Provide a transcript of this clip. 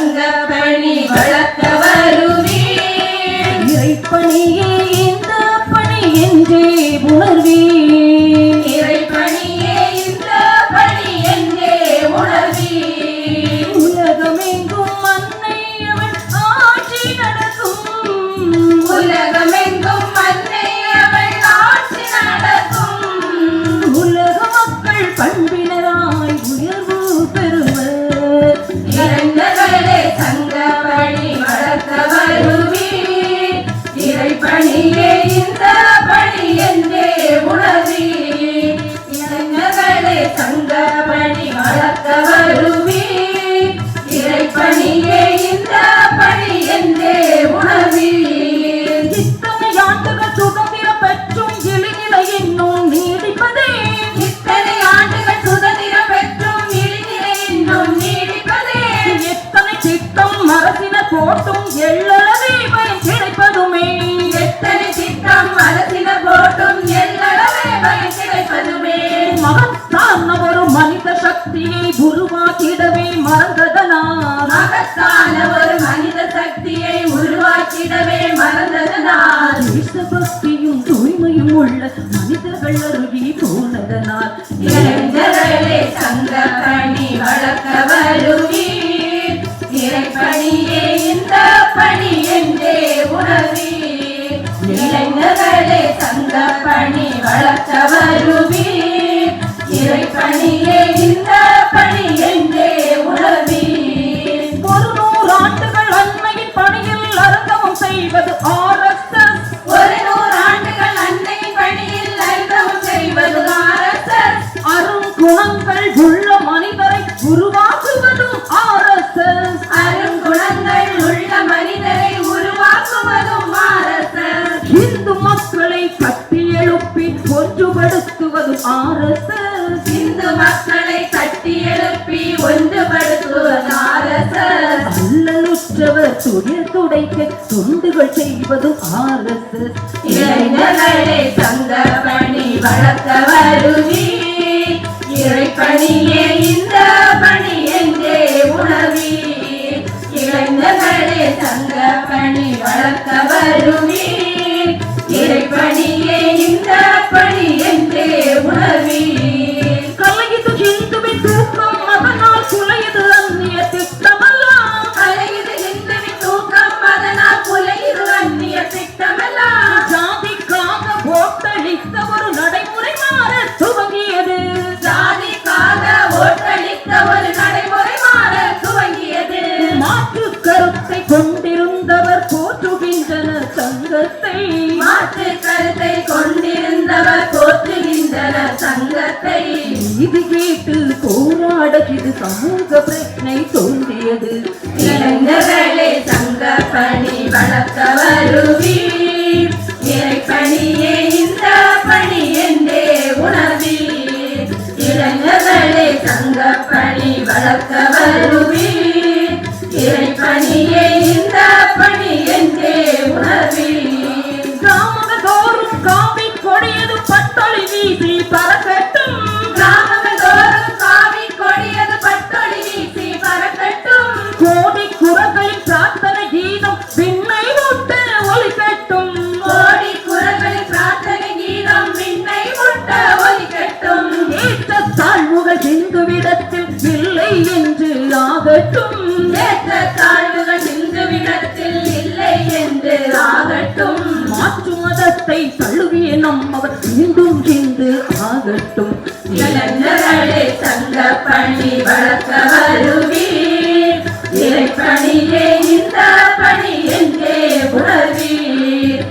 சங்க பணி வளர்க்க வருவீர். இறைப்பணியே இந்த பணி என்றே உணர்வீர். இறைப்பணியே இந்த பணி என்றே உணர்வீர். உலகமெங்கும் அன்னை அவள் ஆட்சி நடக்கும். உலகமெங்கும் அன்னை அவள் ஆட்சி நடக்கும். உலக மக்கள் பண்பினராய் உயர்வு பெறுவர். இளைஞர்களே சங்க பணி வளர்க்க வருவீர். இறைப்பணியே இந்த பணி என்றே உணர்வீர். இளைஞர்களே சங்க பணி வளர்க்க வருவீர். இறைப்பணியே இந்த பணி என்றே உணர்வீர். இத்தனை ஆண்டுகள் சுதந்திரம் பெற்றும் இளைநிலை இன்னும் நீடிப்பதே. இத்தனை ஆண்டுகள் சுதந்திரம் பெற்றும் இளைஞரை இன்னும் நீடிப்பதே. எத்தனை திட்டம் அரசினர் போட்டும் எள்ளளவே பயன் கிடைப்பதுமே. எத்தனை திட்டம் அரசினர் போட்டும் எல்லளவே பயன் கிடைப்பதுமே. மகத்தான ஒரு மனித சக்தியை உருவாக்கிடவே மறந்ததனால். மகத்தான ஒரு மனித சக்தியை உருவாக்கிடவே மறந்ததனால். தேசபக்தியும் தூய்மையும் உள்ள மனிதர்கள் அருகி போனதனால். இளைஞர்களே சங்க பணி வளர்க்க வருவீர். இறைப்பணியே இந்த பணி என்றே உணர்வீர். இளைஞர்களே சங்க பணி வளர்க்க வருவீர். இறைப்பணியே இந்த பணி என்றே உணர்வீர். 100 ஆண்டுகள் அன்னையின் பணியில் அரங்கமும் செய்வது RSS. 100 ஆண்டுகள் அன்னையின் பணியில் அர்ப்பணம் செய்வது RSS. அருங்குணங்கள் உள்ள மனிதரை உருவாக்குவதும் RSS. அருங்குணங்கள் உள்ள மனிதரை உருவாக்குவதும் RSS. இந்து மக்களை கட்டி எழுப்பி ஒன்றுபடுத்துவதும் RSS. இந்து மக்களை கட்டி எழுப்பி ஒன்றுபடுத்துவது RSS. அல்லலுற்றவர் துயர் துடைக்க தொண்டுகள் செய்வதும் RSS. இளைஞர்களே சங்க பணி வளர்க்க வருவீர். இறைப்பணியே இந்த பணி என்றே உணர்வீர். இளைஞர்களே சங்க பணி வளர்க்க வருவீர். இறைப்பணியே இந்த பணி என்றே உணர்வீர். கலையுது இந்துவின் தூக்கம் அதனால் குலையுது அந்நிய திட்டமெல்லாம். கலையுது இந்துவின் தூக்கம் அதனால் குலையுது அந்நிய திட்டமெல்லாம். ஜாதிக்காக ஓட்டளித்த ஒரு நடைமுறை மாற துவங்கியது. ஜாதிக்காக ஓட்டளித்த ஒரு நடைமுறை மாற துவங்கியது. மாற்று கருத்தை கொண்டிருந்தவர் போற்றுகின்றனர் சங்கத்தை. மாற்று கருத்தை கொண்டிருந்தவர் போற்றுகின்றனர் சங்கத்தை. இது கேட்டு போராட இது சமூக பிரச்சனை தோன்றியது. இளைஞர்களே சங்க பணி வளர்க்க வருவீர். இறைப்பணியே இந்த பணி என்றே உணர்வீர். இளைஞர்களே சங்க பணி வளர்க்க வருவீர். இறைப்பணியே இந்த பணி என்றே உணர்வீர். கிராமங்கள் தோறும் காவி கொடியது பட்டொளி வீசி பறக்கட்டும். கிராமங்கள் தோறும் காவி கொடியது பட்டொளி வீசி பறக்கட்டும். கோடி குரங்களின் பிரார்த்தனை கீதம் விண்ணை முட்ட ஒலிக்கட்டும். கோடி குரல்களின் பிரார்த்தனை கீதம் விண்ணை முட்ட ஒலிக்கட்டும். ஏற்ற தாழ்வுகள் இந்துவிடத்தில் இல்லை என்று ஆகட்டும். ஏற்ற தாழ்வுகள் இந்துவிடத்தில் இல்லை என்று ஆகட்டும். மாற்று மதத்தை தழுவிய நம்மவர் மீண்டும் இந்து ஆகட்டும். இளைஞர்களே சங்க பணி வளர்க்க வருவீர். இறைப்பணியே இந்த பணி என்றே உணர்வீர்.